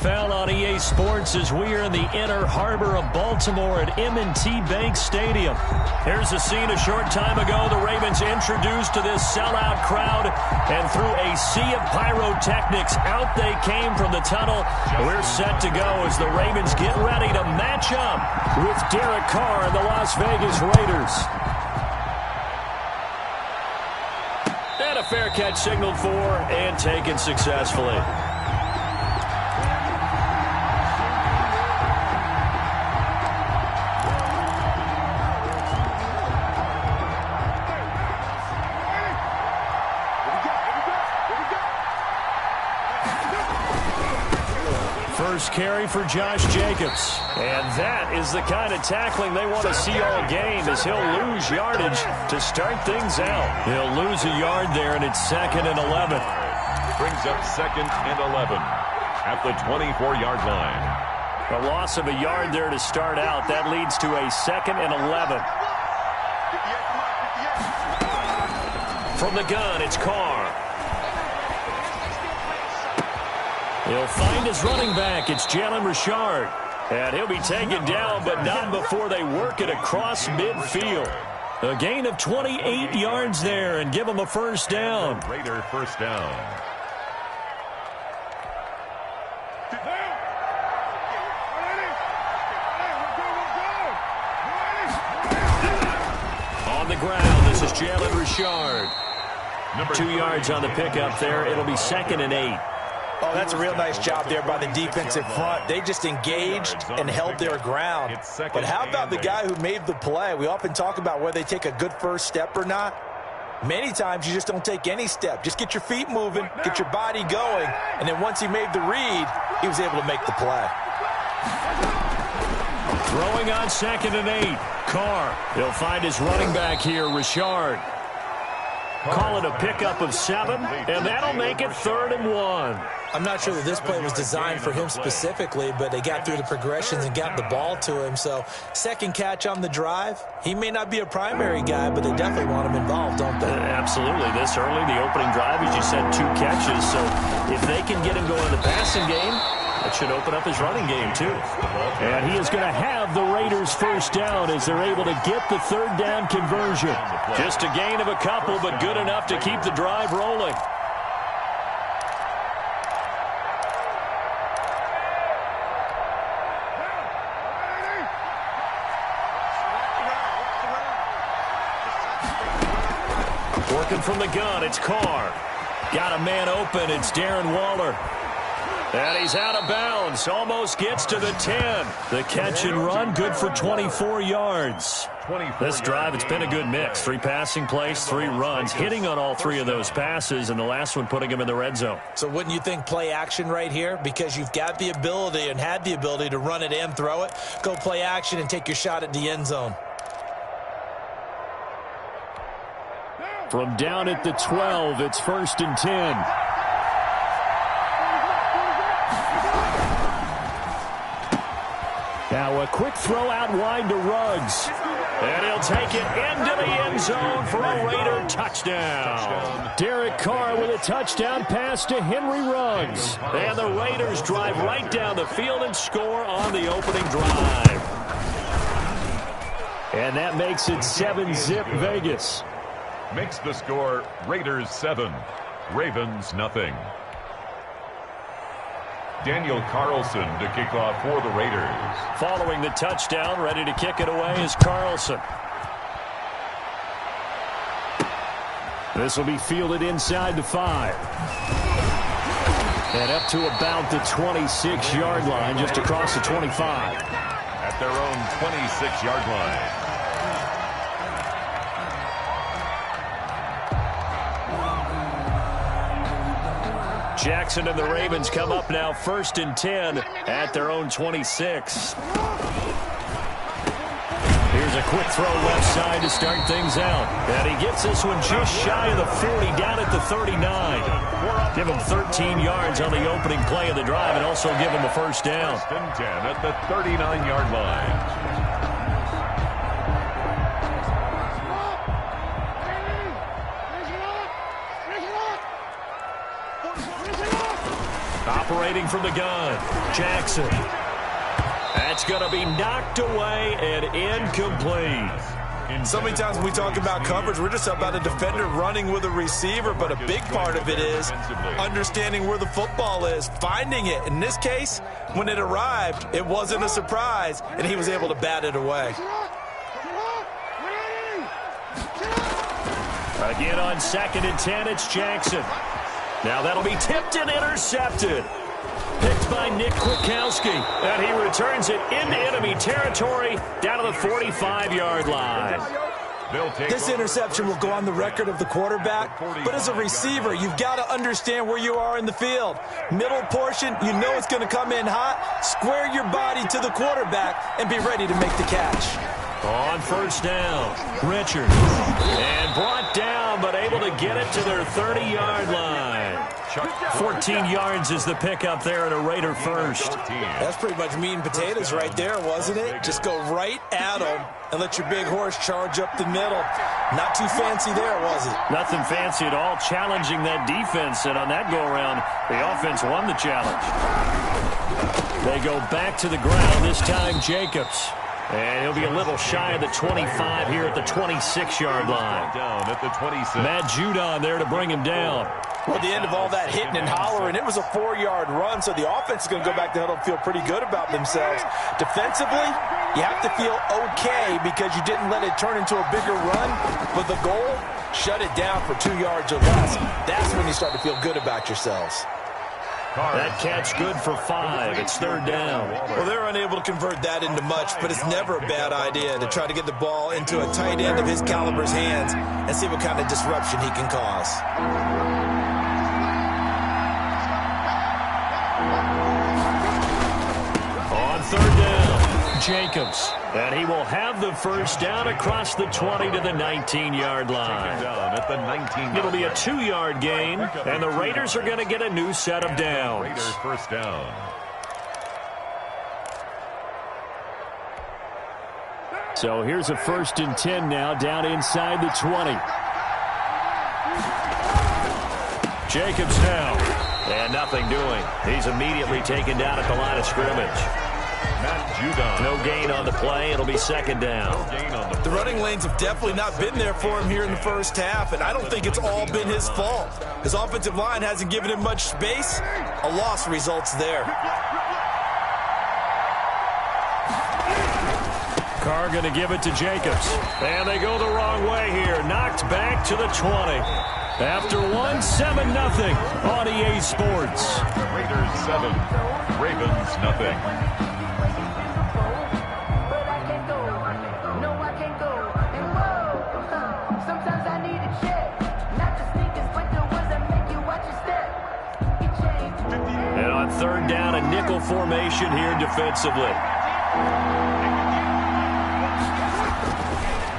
NFL on EA Sports as we are in the inner harbor of Baltimore at M&T Bank Stadium. Here's a scene a short time ago. The Ravens introduced to this sellout crowd, and through a sea of pyrotechnics, out they came from the tunnel. We're set to go as the Ravens get ready to match up with Derek Carr and the Las Vegas Raiders. And a fair catch signaled for and taken successfully. First carry for Josh Jacobs. And that is the kind of tackling they want to see all game, as he'll lose yardage to start things out. He'll lose a yard there, and it's 2nd and 11. Brings up 2nd and 11 at the 24-yard line. A loss of a yard there to start out. That leads to a 2nd and 11. From the gun, it's Carr. He'll find his running back. It's Jalen Richard. And he'll be taken down, but not before they work it across midfield. A gain of 28 yards there and give him a first down. Raider first down. On the ground, this is Jalen Richard. 2 yards on the pickup there. It'll be 2nd and 8. Oh, that's a real nice job there by the defensive front. They just engaged and held their ground. But how about the guy who made the play? We often talk about whether they take a good first step or not. Many times you just don't take any step. Just get your feet moving, get your body going, and then once he made the read, he was able to make the play. Throwing on 2nd and 8. Carr. He'll find his running back here, Richard. Call it a pickup of 7, and that'll make it 3rd and 1. I'm not sure that this play was designed for him specifically, but they got through the progressions and got the ball to him. So, second catch on the drive. He may not be a primary guy, but they definitely want him involved, don't they? Absolutely. This early, the opening drive, as you said, 2 catches. So, if they can get him going in the passing game, that should open up his running game, too. And he is going to have the Raiders first down as they're able to get the 3rd down conversion. Just a gain of a couple, but good enough to keep the drive rolling. Working from the gun, it's Carr. Got a man open, it's Darren Waller. And he's out of bounds, almost gets to the 10. The catch and run, good for 24 yards. This drive, it's been a good mix. 3 passing plays, 3 runs, hitting on all 3 of those passes, and the last one putting him in the red zone. So wouldn't you think play action right here? Because you've got the ability and had the ability to run it and throw it. Go play action and take your shot at the end zone. From down at the 12, it's 1st and 10. Now a quick throw out wide to Ruggs. And he'll take it into the end zone for a Raider touchdown. Derek Carr with a touchdown pass to Henry Ruggs. And the Raiders drive right down the field and score on the opening drive. And that makes it 7-zip Vegas. Makes the score Raiders 7, Ravens nothing. Daniel Carlson to kick off for the Raiders. Following the touchdown, ready to kick it away is Carlson. This will be fielded inside the 5. And up to about the 26-yard line, just across the 25. At their own 26-yard line. Jackson and the Ravens come up now 1st and 10 at their own 26. Here's a quick throw left side to start things out. And he gets this one just shy of the 40, down at the 39. Give him 13 yards on the opening play of the drive and also give him a first down. 1st and 10 at the 39-yard line. operating from the gun. Jackson. That's going to be knocked away and incomplete. So many times when we talk about coverage, we're just about a defender running with a receiver, but a big part of it is understanding where the football is, finding it. In this case, when it arrived, it wasn't a surprise, and he was able to bat it away. Again on 2nd and 10, it's Jackson. Now that'll be tipped and intercepted. Picked by Nick Kwiatkowski, and he returns it into enemy territory down to the 45-yard line. This interception will go on the record of the quarterback, but as a receiver, you've got to understand where you are in the field. Middle portion, you know it's going to come in hot. Square your body to the quarterback and be ready to make the catch. On 1st down, Richard. And brought down, but able to get it to their 30-yard line. 14 yards is the pickup there at a Raider first. That's pretty much meat and potatoes right there, wasn't it? Just go right at them and let your big horse charge up the middle. Not too fancy there, was it? Nothing fancy at all, challenging that defense. And on that go-around, the offense won the challenge. They go back to the ground, this time Jacobs. And he'll be a little shy of the 25 here at the 26-yard line. Down at the 26. Matt Judon there to bring him down. Well, at the end of all that hitting and hollering, it was a 4-yard run, so the offense is going to go back to huddle and feel pretty good about themselves. Defensively, you have to feel okay because you didn't let it turn into a bigger run, but the goal, shut it down for 2 yards or less. That's when you start to feel good about yourselves. That catch good for 5. It's 3rd down. Well, they're unable to convert that into much, but it's never a bad idea to try to get the ball into a tight end of his caliber's hands and see what kind of disruption he can cause. On 3rd down, Jacobs. And he will have the 1st down across the 20 to the 19-yard line. Down at the 19. It'll be a 2-yard gain, and the Raiders are going to get a new set of downs. Raiders 1st down. So here's a 1st and 10 now, down inside the 20. Jacobs now, and nothing doing. He's immediately taken down at the line of scrimmage. Matt Judon. No gain on the play. It'll be 2nd down. The running lanes have definitely not been there for him here in the first half, and I don't think it's all been his fault. His offensive line hasn't given him much space. A loss results there. Carr going to give it to Jacobs. And they go the wrong way here. Knocked back to the 20. After one, 7-0 on EA Sports. Raiders 7, Ravens nothing. And on 3rd down, a nickel formation here defensively.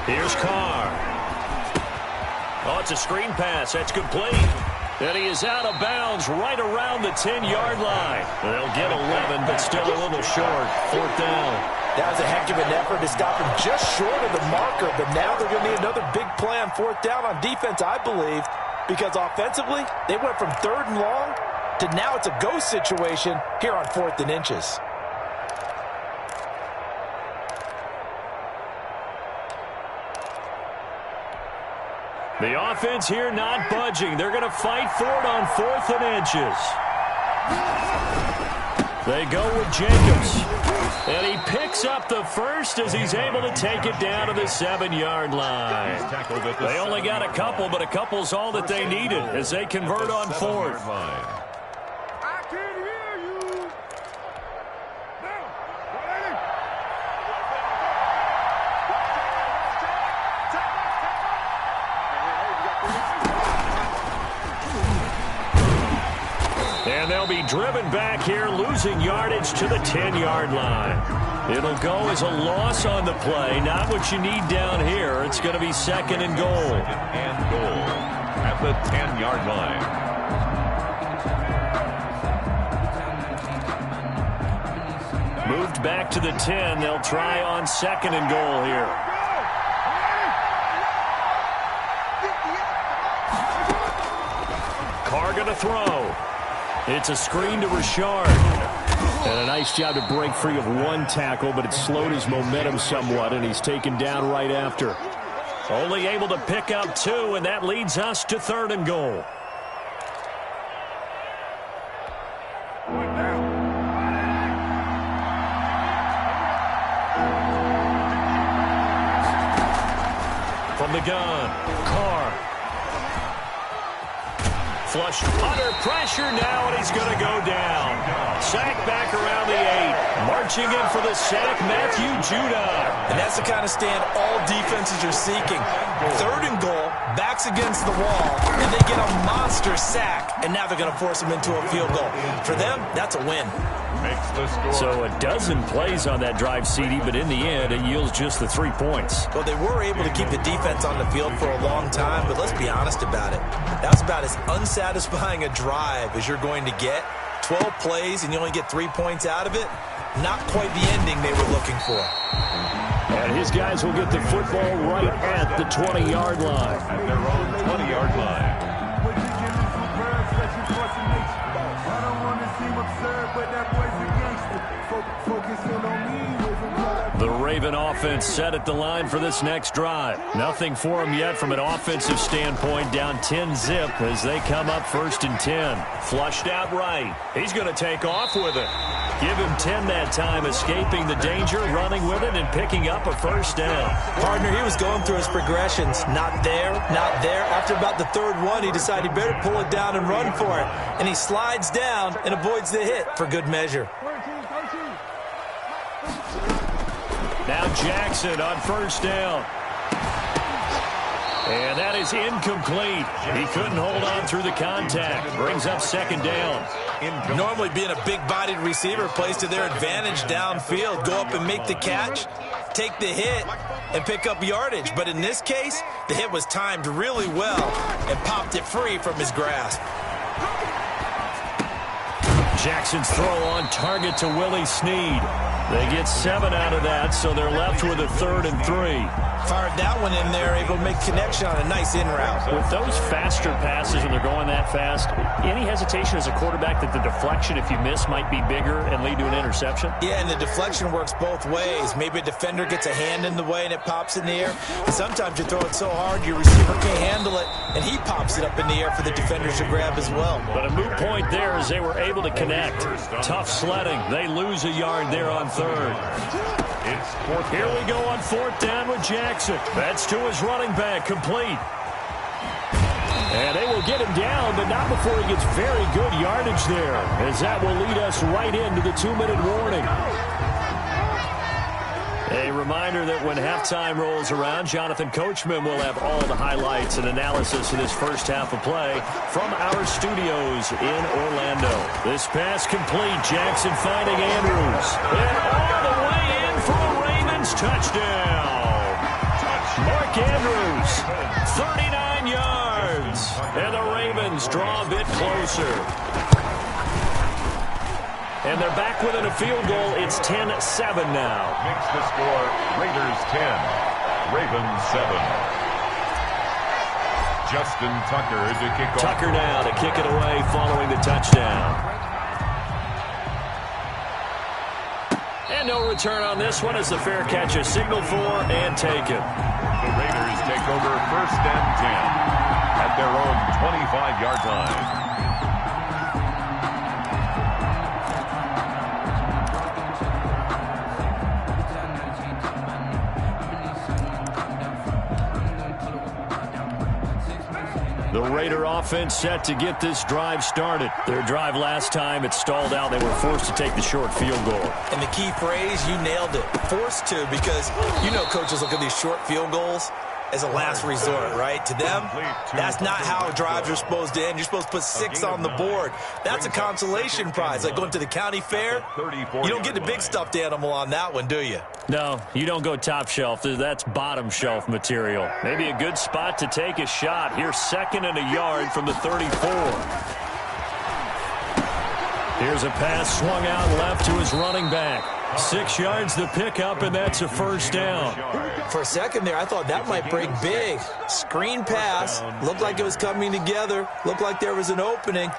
Here's Carr. Oh, it's a screen pass. That's complete. And he is out of bounds right around the 10-yard line. They'll get 11, but still a little short. 4th down. That was a heck of an effort to stop him just short of the marker, but now they're going to need another big play on 4th down on defense, I believe, because offensively, they went from 3rd and long to now it's a go situation here on 4th and inches. The offense here not budging. They're going to fight for it on 4th and inches. They go with Jacobs. And he picks up the 1st as he's able to take it down to the 7-yard line. They only got a couple, but a couple's all that they needed as they convert on 4th. And they'll be driven back here, losing yardage to the 10-yard line. It'll go as a loss on the play. Not what you need down here. It's going to be 2nd and goal. 2nd and goal at the 10-yard line. Moved back to the 10. They'll try on 2nd and goal here. Carr going to throw. It's a screen to Richard. And a nice job to break free of one tackle, but it slowed his momentum somewhat, and he's taken down right after. Only able to pick up 2, and that leads us to 3rd and goal. From the gun, Carr. Flushed under pressure now, and he's going to go down. Sack back around the 8. Marching in for the sack, Matthew Judah. And that's the kind of stand all defenses are seeking. 3rd and goal, backs against the wall, and they get a monster sack, and now they're going to force him into a field goal. For them, that's a win. Makes the score. So a dozen plays on that drive, CD, but in the end, it yields just the 3 points. Well, they were able to keep the defense on the field for a long time, but let's be honest about it. That was about as unsatisfying a drive as you're going to get. 12 plays, and you only get 3 points out of it. Not quite the ending they were looking for. And his guys will get the football right at the 20-yard line. At their own 20-yard line. The Raven offense set at the line for this next drive. Nothing for them yet from an offensive standpoint. Down 10-zip as they come up 1st and 10. Flushed out right. He's going to take off with it. Give him 10 that time, escaping the danger, running with it, and picking up a 1st down. Partner, he was going through his progressions. Not there, not there. After about the 3rd one, he decided he better pull it down and run for it. And he slides down and avoids the hit for good measure. Now Jackson on 1st down. And that is incomplete. He couldn't hold on through the contact. Brings up 2nd down. Normally being a big-bodied receiver plays to their advantage downfield. Go up and make the catch, take the hit, and pick up yardage. But in this case, the hit was timed really well and popped it free from his grasp. Jackson's throw on target to Willie Snead. They get 7 out of that, so they're left with a 3rd and 3. Fired that one in there, able to make connection on a nice in route. With those faster passes when they're going that fast, any hesitation as a quarterback that the deflection, if you miss, might be bigger and lead to an interception? Yeah, and the deflection works both ways. Maybe a defender gets a hand in the way and it pops in the air. And sometimes you throw it so hard your receiver can't handle it, and he pops it up in the air for the defenders to grab as well. But a moot point there as they were able to connect. Tough sledding. They lose a yard there on 3rd. Here we go on 4th down with Jackson. That's to his running back, complete. And they will get him down, but not before he gets very good yardage there, as that will lead us right into the 2-minute warning. A reminder that when halftime rolls around, Jonathan Coachman will have all the highlights and analysis of this first half of play from our studios in Orlando. This pass complete. Jackson finding Andrews. And all the way in for a Ravens touchdown. Mark Andrews, 39 yards. And the Ravens draw a bit closer. And they're back within a field goal. It's 10-7 now. Makes the score Raiders 10, Ravens 7. Justin Tucker to kick off. Tucker now to kick it away following the touchdown. And no return on this one as the fair catch is signaled for and taken. The Raiders take over 1st and 10 at their own 25-yard line. The Raider offense set to get this drive started. Their drive last time, it stalled out. They were forced to take the short field goal. And the key phrase, you nailed it. Forced to, because you know coaches look at these short field goals as a last resort, right? To them, that's not how drives are supposed to end. You're supposed to put 6 on the board. That's a consolation prize. Like going to the county fair, you don't get the big stuffed animal on that one, do you? No, you don't go top shelf. That's bottom shelf material. Maybe a good spot to take a shot. Here's 2nd and a yard from the 34. Here's a pass swung out left to his running back. 6 yards the pickup, and that's a 1st down. For a second there, I thought that might break big. Screen pass. Looked like it was coming together. Looked like there was an opening.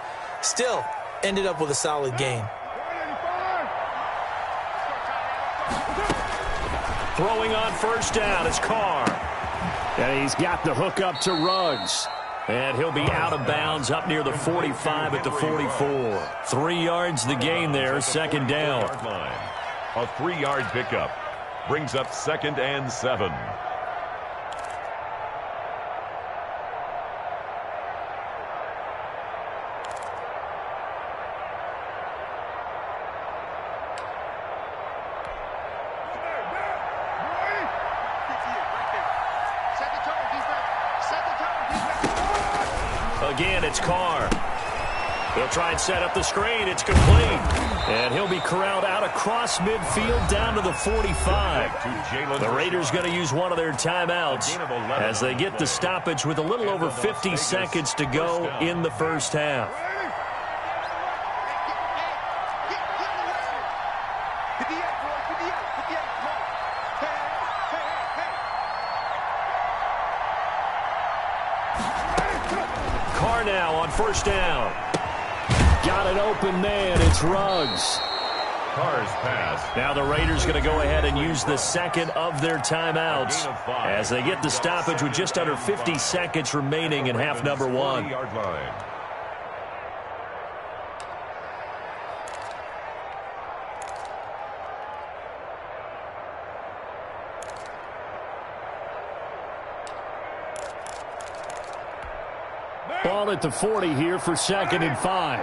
Still, ended up with a solid gain. Throwing on first down is Carr. And he's got the hook up to Ruggs. And he'll be out of bounds up near the 45 at the 44. 3 yards the gain there, second down. A 3-yard pickup brings up 2nd and 7. Again, it's Carr. He'll try and set up the screen. It's complete. And he'll be corralled out across midfield down to the 45. The Raiders going to use one of their timeouts as they get the stoppage with a little over 50 seconds to go in the first half. Carr now on first down. Got an open man. It's Ruggs. Carr's pass. Now the Raiders going to go ahead and use the second of their timeouts as they get the stoppage with just under 50 seconds remaining in half number 1. 40-yard line. Ball at the 40 here for 2nd and 5.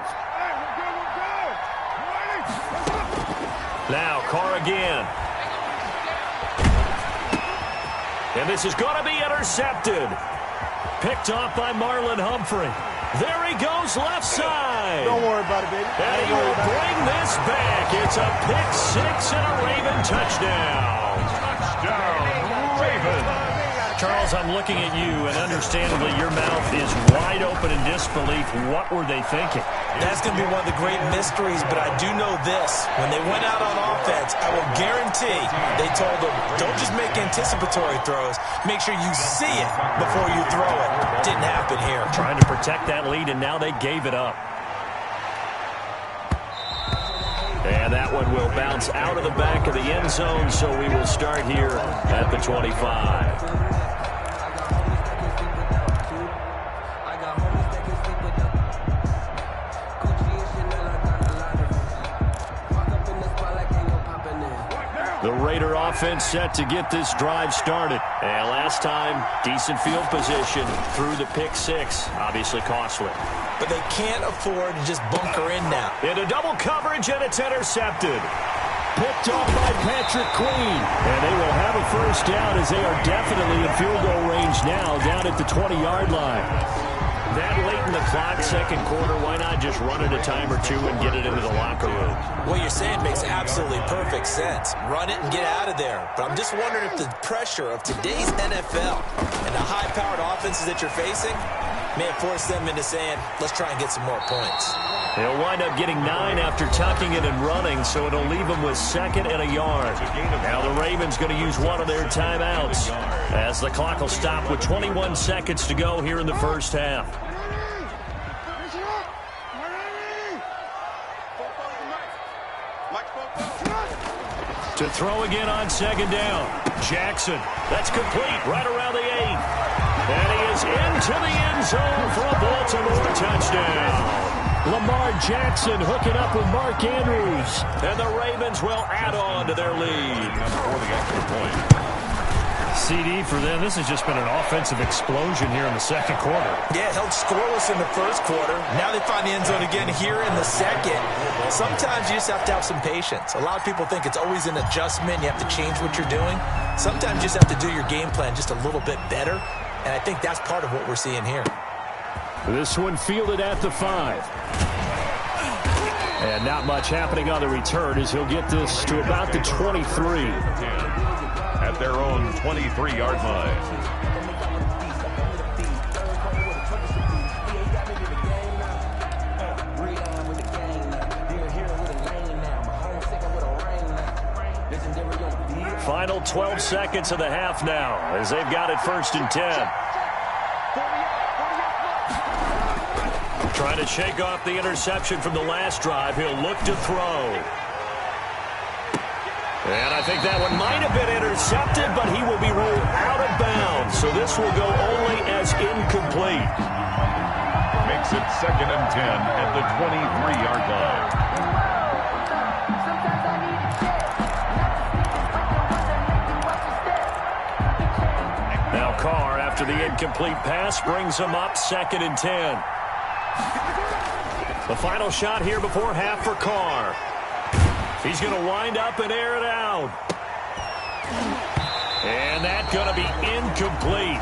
Now Carr again. And this is going to be intercepted. Picked off by Marlon Humphrey. There he goes left side. Don't worry about it, baby. And he will bring this back. It's a pick 6 and a Raven touchdown. Touchdown, Ravens. Charles, I'm looking at you, and understandably your mouth is wide open in disbelief. What were they thinking? That's going to be one of the great mysteries, but I do know this. When they went out on offense, I will guarantee they told them, don't just make anticipatory throws. Make sure you see it before you throw it. Didn't happen here. Trying to protect that lead, and now they gave it up. And that one will bounce out of the back of the end zone, so we will start here at the 25. The Raider offense set to get this drive started. And last time, decent field position through the pick 6. Obviously costly. But they can't afford to just bunker in now. Into double coverage, and it's intercepted. Picked off by Patrick Queen. And they will have a first down as they are definitely in field goal range now down at the 20-yard line. That late in the clock, second quarter, why not just run it a time or two and get it into the locker room? What you're saying makes absolutely perfect sense. Run it and get out of there. But I'm just wondering if the pressure of today's NFL and the high-powered offenses that you're facing may have forced them into saying, let's try and get some more points. He'll wind up getting 9 after tucking it and running, so it'll leave him with 2nd and a yard. Now the Ravens going to use one of their timeouts as the clock will stop with 21 seconds to go here in the first half. To throw again on second down. Jackson. That's complete right around the 8. And he is into the end zone for a Baltimore touchdown. Lamar Jackson hooking up with Mark Andrews. And the Ravens will add on to their lead. For the extra point. CD for them. This has just been an offensive explosion here in the second quarter. Yeah, held scoreless in the first quarter. Now they find the end zone again here in the second. Sometimes you just have to have some patience. A lot of people think it's always an adjustment. You have to change what you're doing. Sometimes you just have to do your game plan just a little bit better. And I think that's part of what we're seeing here. This one fielded at the 5. And not much happening on the return as he'll get this to about the 23. At their own 23-yard line. Final 12 seconds of the half now as they've got it 1st and 10. Trying to shake off the interception from the last drive. He'll look to throw. And I think that one might have been intercepted, but he will be ruled out of bounds. So this will go only as incomplete. Makes it 2nd and 10 at the 23-yard line. Now Carr, after the incomplete pass, brings him up 2nd and 10. The final shot here before half for Carr. He's going to wind up and air it out. And that's going to be incomplete.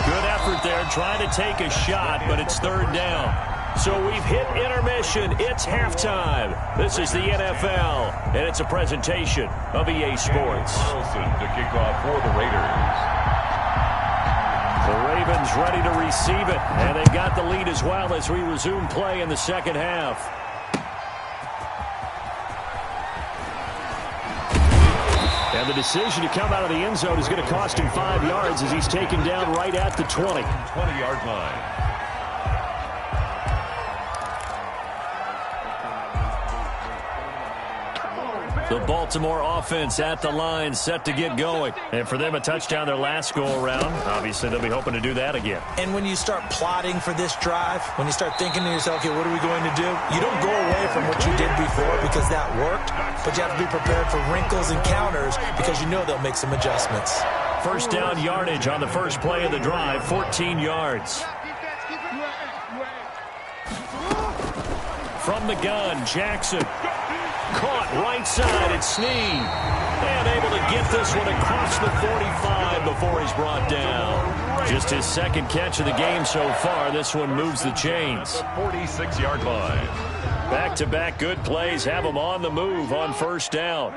Good effort there trying to take a shot, but it's 3rd down. So we've hit intermission. It's halftime. This is the NFL, and it's a presentation of EA Sports. Carlson to kick off for the Raiders. The Ravens ready to receive it, and they've got the lead as well as we resume play in the second half. And the decision to come out of the end zone is going to cost him 5 yards as he's taken down right at the 20. 20-yard line. The Baltimore offense at the line, set to get going. And for them, a touchdown their last go-around. Obviously, they'll be hoping to do that again. And when you start plotting for this drive, when you start thinking to yourself, okay, what are we going to do? You don't go away from what you did before because that worked, but you have to be prepared for wrinkles and counters because you know they'll make some adjustments. First down yardage on the first play of the drive, 14 yards. From the gun, Jackson. Caught right side, it's Snead. And able to get this one across the 45 before he's brought down. Just his 2nd catch of the game so far. This one moves the chains. The 46-yard line. Back-to-back good plays have him on the move on first down.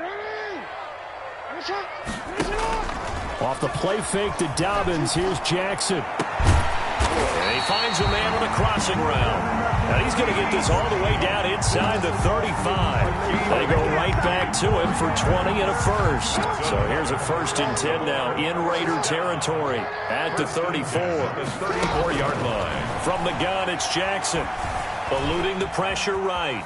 Off the play fake to Dobbins, here's Jackson. And he finds a man on a crossing route. And he's going to get this all the way down inside the 35. They go right back to him for 20 and a first. So here's a 1st and 10 now in Raider territory at the 34. The 34-yard line. From the gun, it's Jackson. Eluding the pressure right.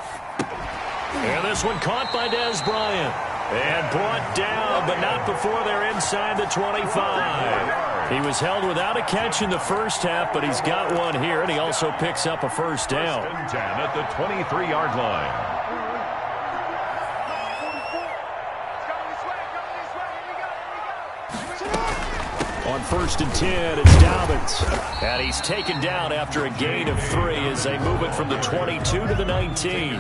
And this one caught by Dez Bryant. And brought down, but not before they're inside the 25. He was held without a catch in the first half, but he's got one here, and he also picks up a first down. 1st and 10 at the 23-yard line. On 1st and 10, it's Dobbins. And he's taken down after a gain of 3 as they move it from the 22 to the 19.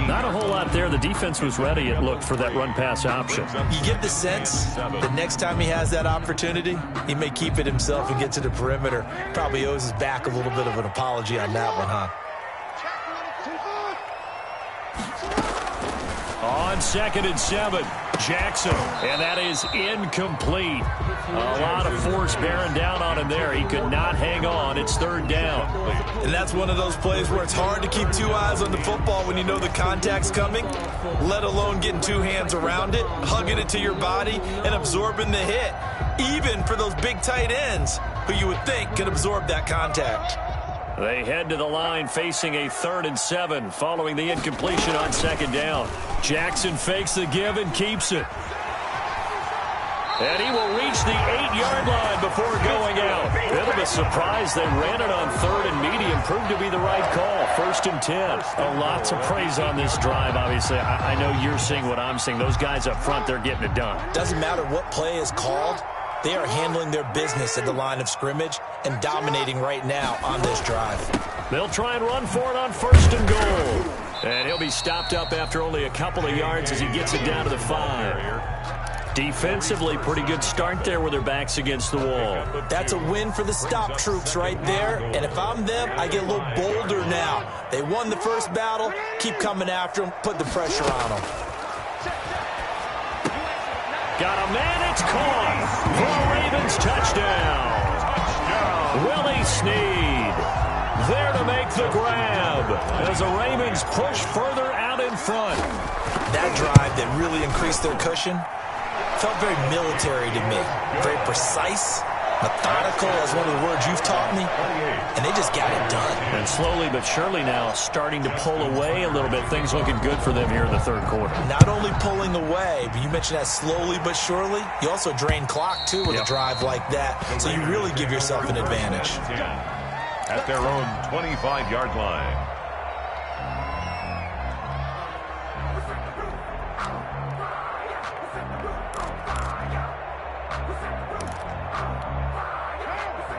Not a whole lot there. The defense was ready, it looked, for that run-pass option. You get the sense the next time he has that opportunity, he may keep it himself and get to the perimeter. Probably owes his back a little bit of an apology on that one, huh? On 2nd and 7, Jackson, and that is incomplete. A lot of force bearing down on him there. He could not hang on. It's 3rd down. And that's one of those plays where it's hard to keep 2 eyes on the football when you know the contact's coming, let alone getting 2 hands around it, hugging it to your body, and absorbing the hit, even for those big tight ends who you would think could absorb that contact. They head to the line facing a 3rd and 7 following the incompletion on 2nd down. Jackson fakes the give and keeps it. And he will reach the 8-yard line before going out. Bit of a surprise. They ran it on 3rd and medium. Proved to be the right call. 1st and 10. A lot to praise on this drive, obviously. I know you're seeing what I'm seeing. Those guys up front, they're getting it done. Doesn't matter what play is called. They are handling their business at the line of scrimmage and dominating right now on this drive. They'll try and run for it on 1st and goal. And he'll be stopped up after only a couple of yards as he gets it down to the 5. Defensively, pretty good start there with their backs against the wall. That's a win for the stop troops right there. And if I'm them, I get a little bolder now. They won the first battle. Keep coming after them. Put the pressure on them. Got a man, it's caught. For a Ravens touchdown. Willie Snead there to make the grab as the Ravens push further out in front. That drive that really increased their cushion felt very military to me. Very precise, Methodical is one of the words you've taught me, and they just got it done. And slowly but surely now starting to pull away a little bit. Things looking good for them here in the third quarter. Not only pulling away, but you mentioned that slowly but surely. You also drain clock, too, with a drive like that. So you really give yourself an advantage. At their own 25-yard line.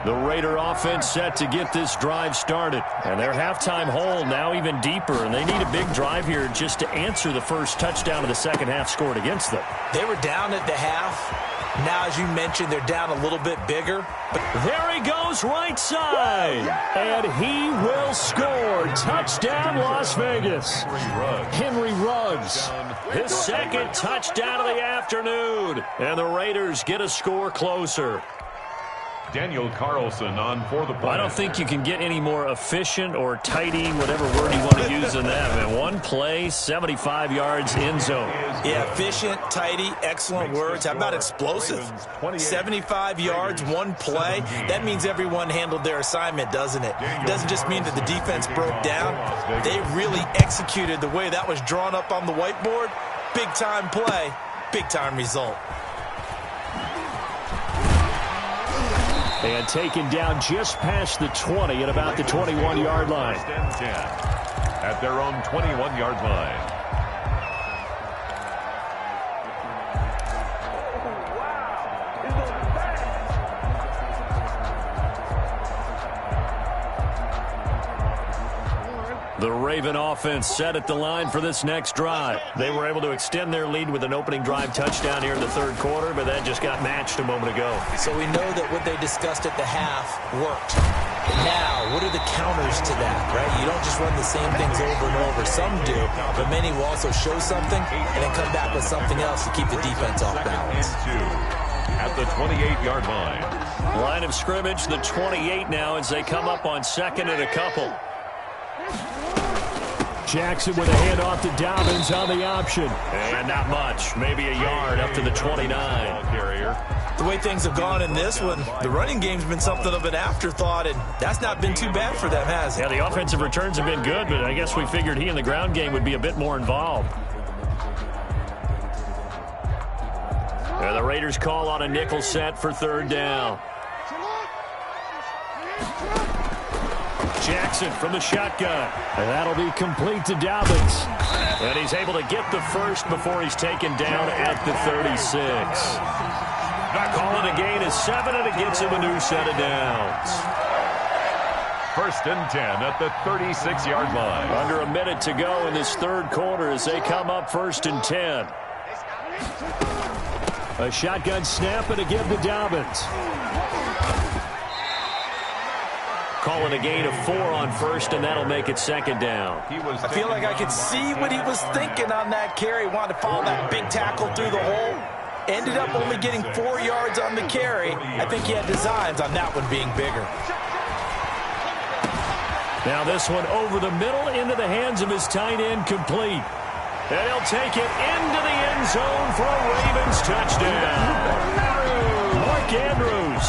The Raider offense set to get this drive started. And their halftime hole now even deeper. And they need a big drive here just to answer the first touchdown of the second half scored against them. They were down at the half. Now, as you mentioned, they're down a little bit bigger. But there he goes right side. And he will score. Touchdown, Las Vegas. Henry Ruggs. His second touchdown of the afternoon. And the Raiders get a score closer. Daniel Carlson on for the play. I don't think you can get any more efficient or tidy, whatever word you want to use than that, man. One play, 75 yards, end zone. Yeah, efficient, tidy, excellent words. How about explosive? 75 yards, one play. That means everyone handled their assignment, doesn't it? It doesn't just mean that the defense broke down. They really executed the way that was drawn up on the whiteboard. Big-time play, big-time result. And taken down just past the 20 at about the 21-yard line. At their own 21-yard line. The Raven offense set at the line for this next drive. They were able to extend their lead with an opening drive touchdown here in the third quarter, but that just got matched a moment ago. So we know that what they discussed at the half worked. Now, what are the counters to that, right? You don't just run the same things over and over. Some do, but many will also show something and then come back with something else to keep the defense off balance. At the 28-yard line. Line of scrimmage, the 28 now as they come up on second and a couple. Jackson with a handoff to Dobbins on the option. And not much. Maybe a yard up to the 29. The way things have gone in this one, the running game's been something of an afterthought, and that's not been too bad for them, has it? Yeah, the offensive returns have been good, but I guess we figured he in the ground game would be a bit more involved. And the Raiders call on a nickel set for third down. Jackson from the shotgun. And that'll be complete to Dobbins. And he's able to get the first before he's taken down at the 36. Calling a gain of 7, and it gets him a new set of downs. First and 10 at the 36-yard line. Under a minute to go in this third quarter as they come up first and 10. A shotgun snap and again to Dobbins. Calling a gain of 4 on first, and that'll make it second down. I feel like I could see what he was thinking on that carry. Wanted to follow that big tackle through the hole. Ended up only getting 4 yards on the carry. I think he had designs on that one being bigger. Now this one over the middle into the hands of his tight end, complete. And he'll take it into the end zone for a Ravens touchdown. Mark Andrews,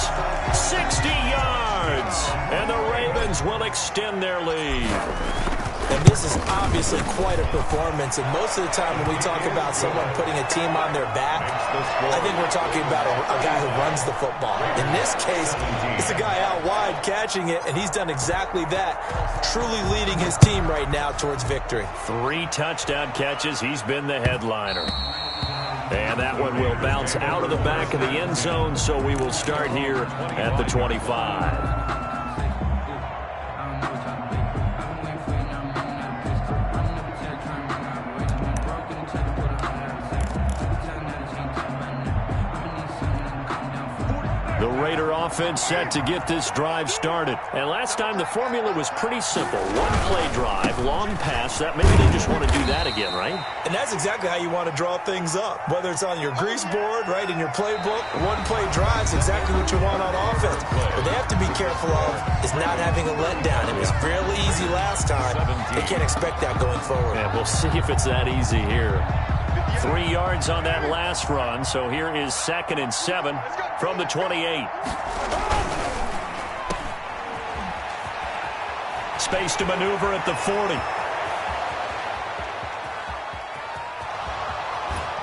60 yards. And the Ravens will extend their lead. And this is obviously quite a performance. And most of the time when we talk about someone putting a team on their back, I think we're talking about a guy who runs the football. In this case, it's a guy out wide catching it, and he's done exactly that, truly leading his team right now towards victory. 3 touchdown catches. He's been the headliner. And that one will bounce out of the back of the end zone, so we will start here at the 25. The Raider offense set to get this drive started. And last time the formula was pretty simple. One play drive, long pass. That maybe they just want to do that again, right? And that's exactly how you want to draw things up. Whether it's on your grease board, right, in your playbook, one play drive is exactly what you want on offense. What they have to be careful of is not having a letdown. It was fairly easy last time. They can't expect that going forward. And we'll see if it's that easy here. 3 yards on that last run, so here is 2nd and 7 from the 28. Space to maneuver at the 40.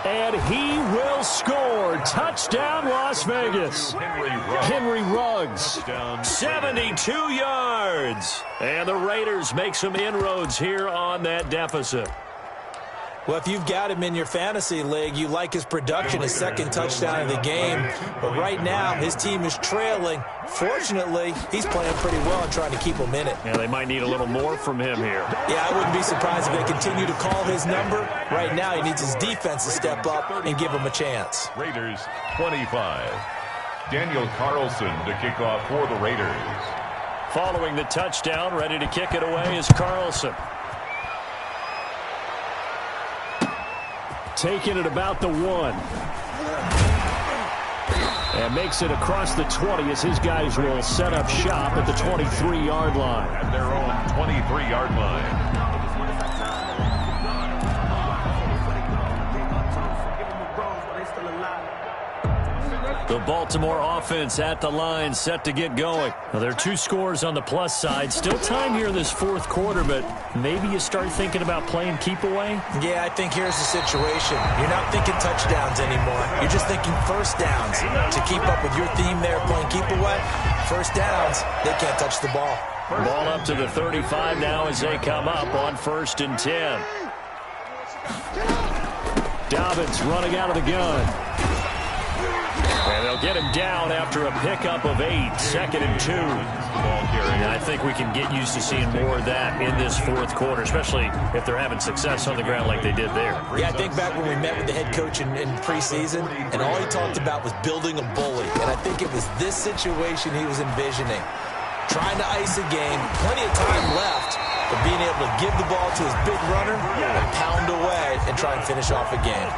And he will score. Touchdown, Las Vegas. Henry Ruggs. 72 yards. And the Raiders make some inroads here on that deficit. Well, if you've got him in your fantasy league, you like his production, his 2nd touchdown of the game. But right now, his team is trailing. Fortunately, he's playing pretty well and trying to keep them in it. Yeah, they might need a little more from him here. Yeah, I wouldn't be surprised if they continue to call his number. Right now, he needs his defense to step up and give him a chance. Raiders 25. Daniel Carlson to kick off for the Raiders. Following the touchdown, ready to kick it away is Carlson. Taking it about the 1. And makes it across the 20 as his guys will set up shop at the 23-yard line. At their own 23-yard line. The Baltimore offense at the line, set to get going. Well, there are 2 scores on the plus side. Still time here in this 4th quarter, but maybe you start thinking about playing keep away? Yeah, I think here's the situation. You're not thinking touchdowns anymore. You're just thinking first downs. To keep up with your theme there, playing keep away, first downs, they can't touch the ball. Ball up to the 35 now as they come up on 1st and 10. Dobbins running out of the gun. And they'll get him down after a pickup of 8, 2nd and 2. And I think we can get used to seeing more of that in this 4th quarter, especially if they're having success on the ground like they did there. Yeah, I think back when we met with the head coach in preseason, and all he talked about was building a bully. And I think it was this situation he was envisioning. Trying to ice a game, plenty of time left, but being able to give the ball to his big runner and pound away and try and finish off a game.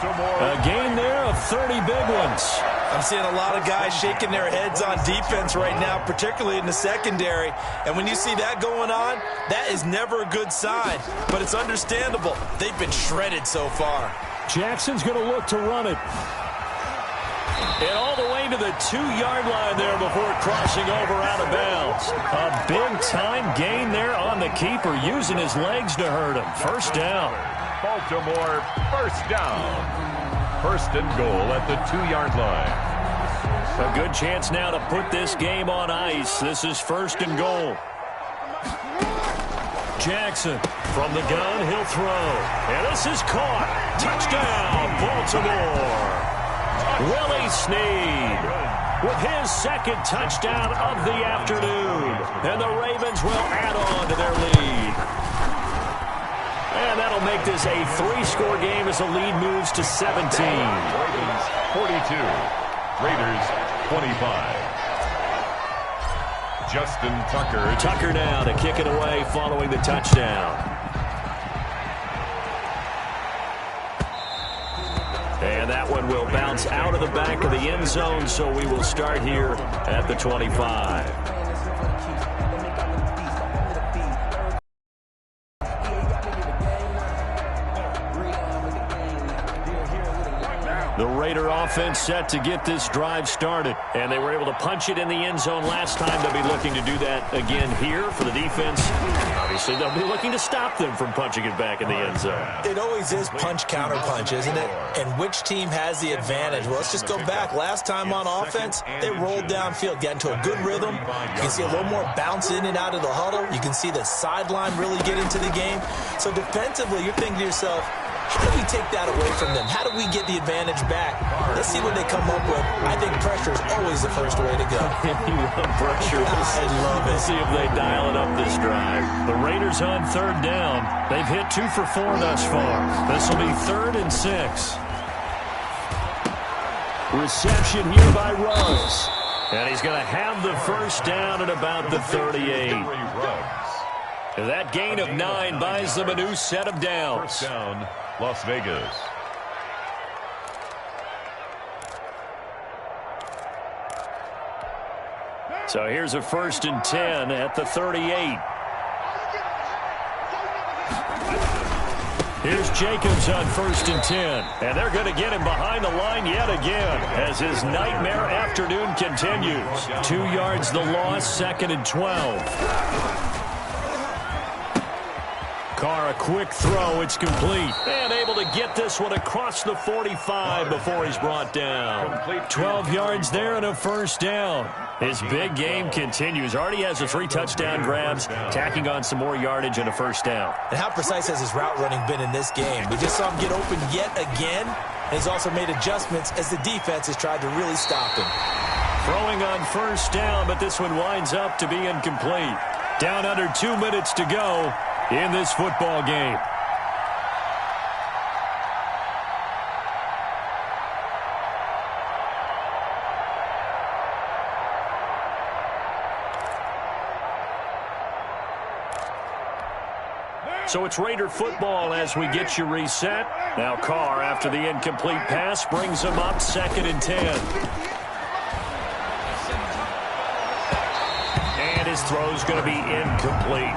A game there of 30 big ones. I'm seeing a lot of guys shaking their heads on defense right now, particularly in the secondary. And when you see that going on, that is never a good sign. But it's understandable. They've been shredded so far. Jackson's going to look to run it. And all the way to the 2-yard line there before crossing over out of bounds. A big-time gain there on the keeper, using his legs to hurt him. First down. Baltimore, first down. 1st and goal at the 2-yard line. A good chance now to put this game on ice. This is 1st and goal. Jackson from the gun, he'll throw. And this is caught. Touchdown, Baltimore. Willie Snead with his 2nd touchdown of the afternoon. And the Ravens will add on to their lead. And that'll make this a 3-score game as the lead moves to 17. Ravens 42. Raiders 25. Justin Tucker. Tucker now to kick it away following the touchdown. And that one will bounce out of the back of the end zone, so we will start here at the 25. The Raider offense set to get this drive started. And they were able to punch it in the end zone last time. They'll be looking to do that again here for the defense. Obviously, they'll be looking to stop them from punching it back in the end zone. It always is punch-counter-punch, isn't it? And which team has the advantage? Well, let's just go back. Last time on offense, they rolled downfield, got into a good rhythm. You can see a little more bounce in and out of the huddle. You can see the sideline really get into the game. So defensively, you're thinking to yourself, how do we take that away from them? How do we get the advantage back? Let's see what they come up with. I think pressure is always the first way to go. You love pressure. I love it. Let's see if they dial it up this drive. The Raiders on 3rd down. They've hit 2 for 4 thus far. This will be 3rd and 6. Reception here by Ruggs. And he's going to have the first down at about the 38. That gain of 9 buys them a new set of downs. First down, Las Vegas. So here's a 1st and 10 at the 38. Here's Jacobs on 1st and 10. And they're going to get him behind the line yet again as his nightmare afternoon continues. 2 yards the loss, 2nd and 12. Carr, a quick throw. It's complete. And able to get this one across the 45 before he's brought down. 12 yards there and a 1st down. His big game continues. Already has the 3 touchdown grabs, tacking on some more yardage and a 1st down. And how precise has his route running been in this game? We just saw him get open yet again. And he's also made adjustments as the defense has tried to really stop him. Throwing on 1st down, but this one winds up to be incomplete. Down under 2 minutes to go in this football game. So it's Raider football as we get you reset. Now Carr, after the incomplete pass, brings him up 2nd and 10. His throw's going to be incomplete.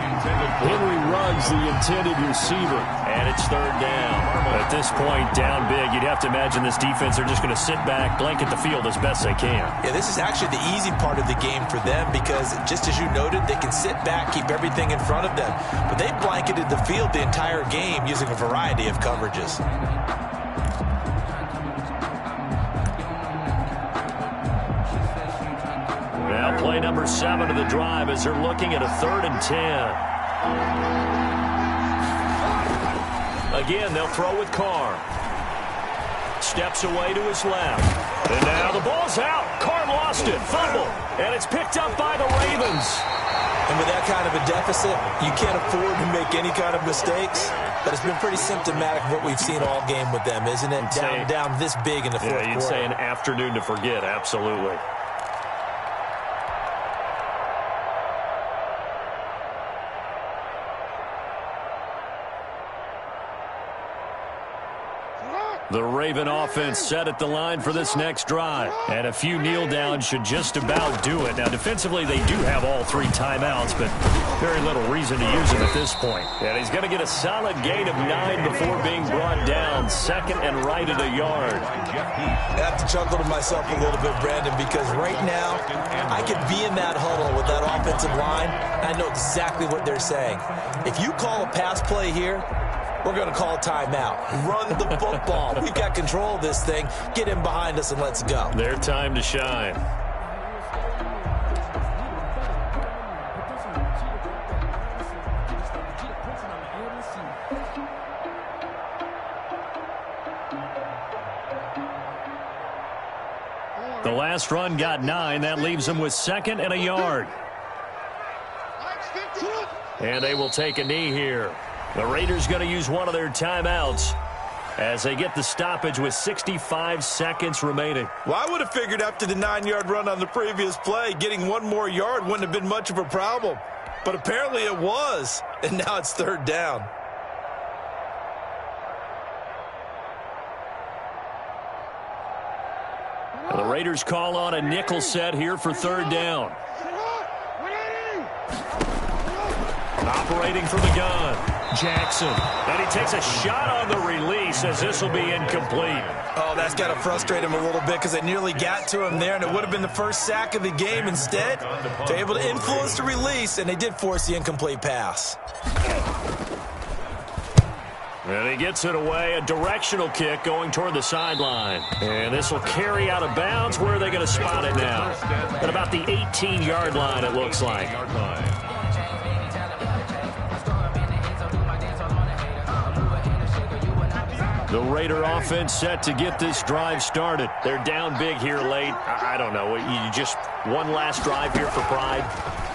Henry Ruggs, the intended receiver. And it's 3rd down. At this point, down big, you'd have to imagine this defense are just going to sit back, blanket the field as best they can. Yeah, this is actually the easy part of the game for them because, just as you noted, they can sit back, keep everything in front of them. But they blanketed the field the entire game using a variety of coverages. Now play number 7 of the drive as they're looking at a 3rd and 10. Again, they'll throw with Carr. Steps away to his left. And now the ball's out. Carr lost it. Fumble. And it's picked up by the Ravens. And with that kind of a deficit, you can't afford to make any kind of mistakes. But it's been pretty symptomatic of what we've seen all game with them, isn't it? Down this big in the fourth quarter. Yeah, you'd say an afternoon to forget. Absolutely. The Raven offense set at the line for this next drive. And a few kneel downs should just about do it. Now, defensively, they do have all 3 timeouts, but very little reason to use them at this point. And he's going to get a solid gain of 9 before being brought down. 2nd and right at a yard. I have to chuckle to myself a little bit, Brandon, because right now, I could be in that huddle with that offensive line, and I know exactly what they're saying. If you call a pass play here, we're going to call a timeout. Run the football. We've got control of this thing. Get him behind us and let's go. Their time to shine. The last run got 9. That leaves them with 2nd and a yard. And they will take a knee here. The Raiders going to use one of their timeouts as they get the stoppage with 65 seconds remaining. Well, I would have figured after the 9-yard run on the previous play, getting 1 more yard wouldn't have been much of a problem. But apparently it was, and now it's 3rd down. The Raiders call on a nickel set here for 3rd down. Operating from the gun, Jackson. And he takes a shot on the release as this will be incomplete. Oh, that's got to frustrate him a little bit because they nearly got to him there, and it would have been the first sack of the game. Instead, they're able to influence the release, and they did force the incomplete pass. And he gets it away, a directional kick going toward the sideline. And this will carry out of bounds. Where are they going to spot it now? At about the 18-yard line, it looks like. The Raider offense set to get this drive started. They're down big here late. I don't know. You just one last drive here for pride?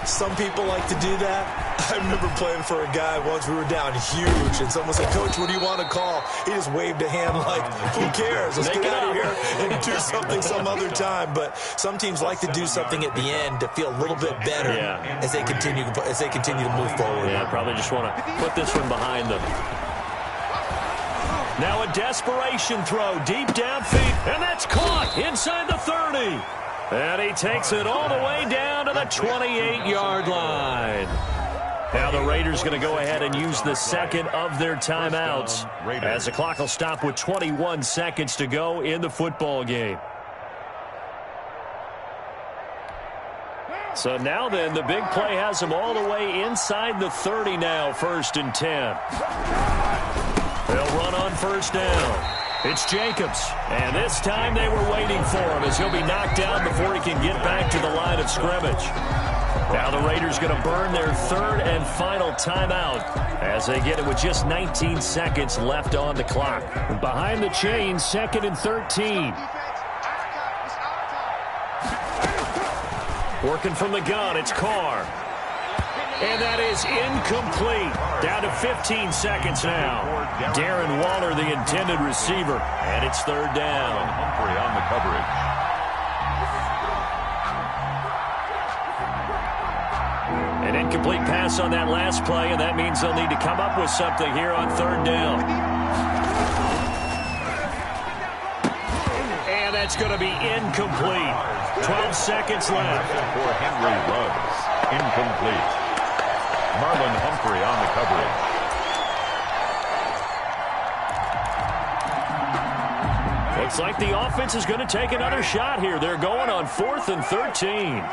Some people like to do that. I remember playing for a guy once. We were down huge, and someone said, "Coach, what do you want to call?" He just waved a hand like, "Who cares? Let's get out of here and do something some other time." But some teams like to do something at the end to feel a little bit better as they continue to move forward. Yeah, probably just want to put this one behind them. Now a desperation throw deep downfield, and that's caught inside the 30. And he takes it all the way down to the 28-yard line. Now the Raiders going to go ahead and use the second of their timeouts as the clock will stop with 21 seconds to go in the football game. So now then, the big play has them all the way inside the 30 now, 1st and 10. They'll run on 1st down. It's Jacobs, and this time they were waiting for him as he'll be knocked down before he can get back to the line of scrimmage. Now the Raiders going to burn their 3rd and final timeout as they get it with just 19 seconds left on the clock. Behind the chains, 2nd and 13. Working from the gun, it's Carr. And that is incomplete. Down to 15 seconds now. Darren Waller, the intended receiver. And it's 3rd down. Humphrey on the coverage. An incomplete pass on that last play, and that means they'll need to come up with something here on 3rd down. And that's going to be incomplete. 12 seconds left. For Henry Ruggs. Incomplete. Marlon Humphrey on the coverage. Looks like the offense is going to take another shot here. They're going on 4th and 13.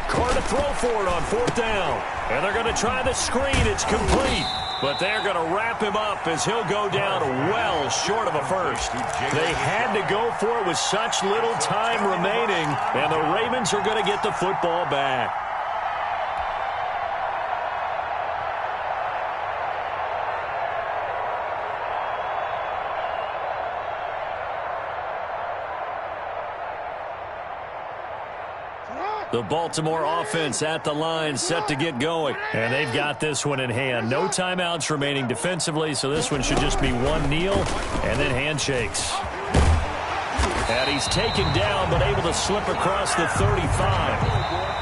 Carr to throw for it on 4th down. And they're going to try the screen. It's complete. But they're going to wrap him up as he'll go down well short of a first. They had to go for it with such little time remaining. And the Ravens are going to get the football back. The Baltimore offense at the line, set to get going. And they've got this one in hand. No timeouts remaining defensively, so this one should just be one kneel and then handshakes. And he's taken down, but able to slip across the 35.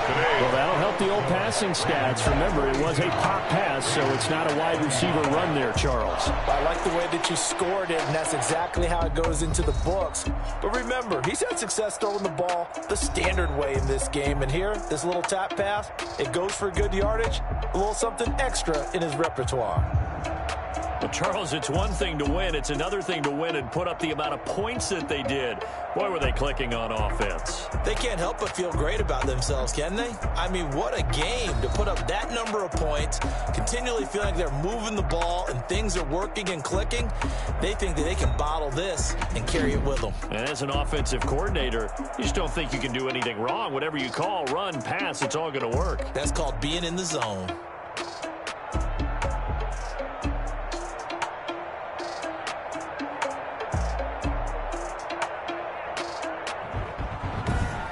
Well, that'll help the old passing stats. Remember, it was a pop pass, so it's not a wide receiver run there, Charles. I like the way that you scored it, and that's exactly how it goes into the books. But remember, he's had success throwing the ball the standard way in this game. And here, this little tap pass, it goes for good yardage, a little something extra in his repertoire. Well, Charles, it's one thing to win. It's another thing to win and put up the amount of points that they did. Boy, were they clicking on offense. They can't help but feel great about themselves, can they? I mean, what a game to put up that number of points, continually feeling like they're moving the ball and things are working and clicking. They think that they can bottle this and carry it with them. And as an offensive coordinator, you just don't think you can do anything wrong. Whatever you call, run, pass, it's all going to work. That's called being in the zone.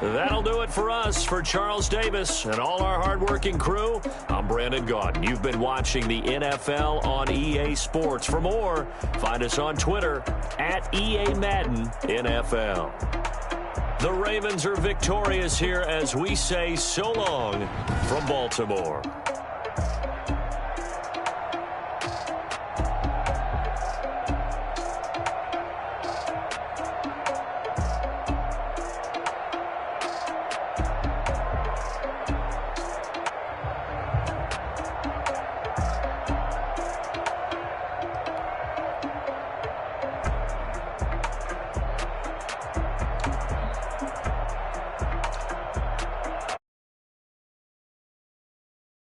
That'll do it for us. For Charles Davis and all our hardworking crew, I'm Brandon Gaudin. You've been watching the NFL on EA Sports. For more, find us on Twitter at EA Madden NFL. The Ravens are victorious here as we say so long from Baltimore.